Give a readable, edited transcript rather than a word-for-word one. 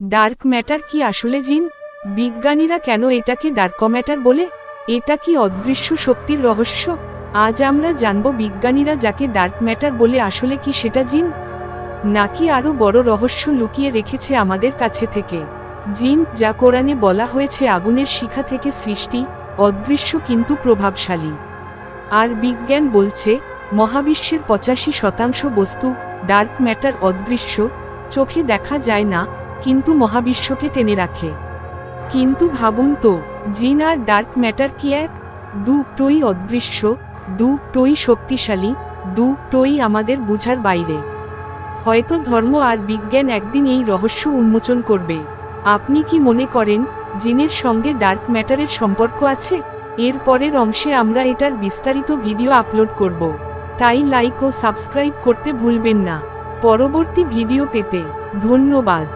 Dark matter কি আসলে জিন? বিজ্ঞানীরা কেন এটাকে ডার্ক ম্যাটার বলে? এটা কি অদৃশ্য শক্তির রহস্য? আজ আমরা জানব বিজ্ঞানীরা যাকে ডার্ক ম্যাটার বলে আসলে কি সেটা জিন, নাকি আরও বড় রহস্য লুকিয়ে রেখেছে আমাদের কাছে থেকে। জিন, যা কোরআনে বলা হয়েছে আগুনের শিখা থেকে সৃষ্টি, অদৃশ্য কিন্তু প্রভাবশালী। আর বিজ্ঞান বলছে মহাবিশ্বের 85% বস্তু ডার্ক ম্যাটার, অদৃশ্য, চোখে দেখা যায় না, কিন্তু মহাবিশ্বকে টেনে রাখে। কিন্তু ভাবুন তো, জিন আর ডার্ক ম্যাটার কি এক? দুটোই অদৃশ্য, দুটোই শক্তিশালী, দুটোই আমাদের বুঝার বাইরে। হয়তো ধর্ম আর বিজ্ঞান একদিন এই রহস্য উন্মোচন করবে। আপনি কি মনে করেন জিনের সঙ্গে ডার্ক ম্যাটারের সম্পর্ক আছে? এর পরের অংশে আমরা এটার বিস্তারিত ভিডিও আপলোড করব, তাই লাইক ও সাবস্ক্রাইব করতে ভুলবেন না পরবর্তী ভিডিও পেতে। ধন্যবাদ।